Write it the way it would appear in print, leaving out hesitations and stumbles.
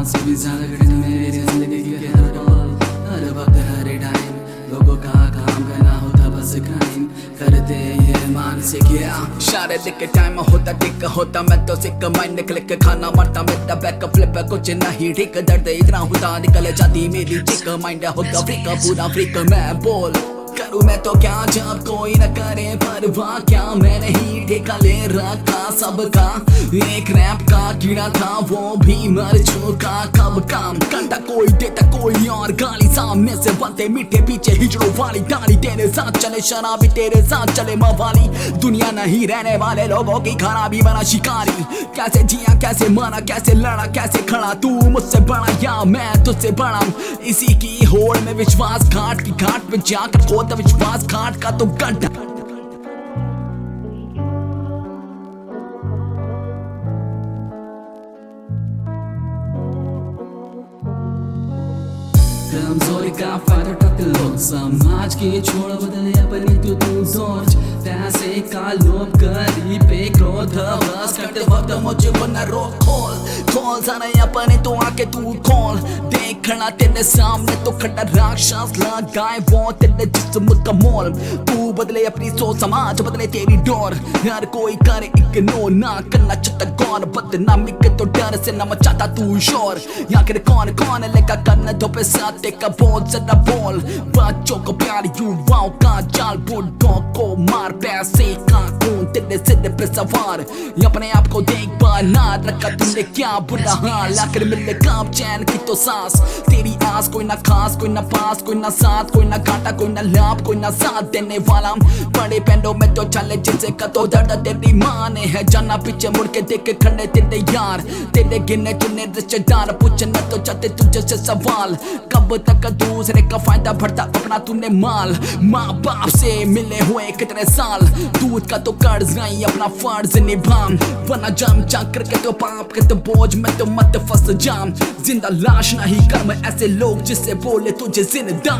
से भी ज्यादा कठिन मेरी जिंदगी के हर पल, हर वक्त हर टाइम लोगों का काम करना होता बस क्राइम करते ये मानसिक क्या इशारे देख के टाइम होता टिक होता मैं तो सिक माइंड क्लिक खाना मारता मेरा बैक फ्लिप कुछ नहीं ठीक दर्द इतना होता निकल जाती मेरी चिक माइंड होता फ्रीक पूरा फ्रीक मैं बोल करूँ मैं तो क्या जब कोई न करे परवाह क्या मैं नहीं ठेका ले रखा सबका एक रैप का कीड़ा था वो भी मर चुका कब काम करता कोई देता कोई और गाली सामने से बनते मीठे पीछे हिजड़ों वाली गाली तेरे साथ चले शराबी तेरे साथ चले मवाली दुनिया नहीं रहने वाले लोगों की खराबी बना शिकारी कैसे जिया कैसे मरा कैसे लड़ा कैसे खड़ा तू मुझसे बड़ा या मैं तुझसे बड़ा इसी की होड़ में विश्वास घाट की घाट पे जाकर खोता विश्वास घाट का तो गड्ढा कमजोरी का फायदा उठाते लोग समाज की छोड़ बदले अपनी तू सोच पैसे का लोभ गरीब पे क्रोध बस करते वक्त मुझे बना रोक खोल सारे अपने तो आके तू खोल देखना तेरे सामने तो खड़ा राक्षस लगाए वो तेरे जिस्म का मोल तू बदले अपनी सोच समाज बदले तेरी डोर हर कोई करे इग्नोर ना करना चाहता गौर बदनामी के तो डर से न मचाता तू शोर यहाँ के कौन लेगा करना दो पे साथ का बोल जरा बोल बच्चों को प्यार युवाओं का जाल बूढ़ों को मार पैसे का खून तेरे सिर पे सवार अपने आप को देख बना रखा तुमने क्या बुरा हाल आखिर मिले काम चैन की तो सांस तेरी आस कोई ना खास कोई ना पास कोई ना साथ कोई ना घाटा कोई ना लाभ कोई ना साथ देने वाला बड़े पैंडों में तो चले जिसे का तो दर्द तेरी माँ ने है जाना पीछे मुड़ के देख खड़े तेरे यार तेरे गिने चुने रिश्तेदार पूछना तो चाहते तुझे से सवाल कब तक दूसरे का फायदा भरता अपना तूने माल माँ बाप से मिले हुए कितने साल दूध का तो कर्ज नहीं अपना फर्ज निभा वरना जम चाकर के तो पाप के तो बोझ में तो मत फंस जाम जिंदा लाश नहीं कर्म ऐसे लोग जिससे बोले तुझे जिंदा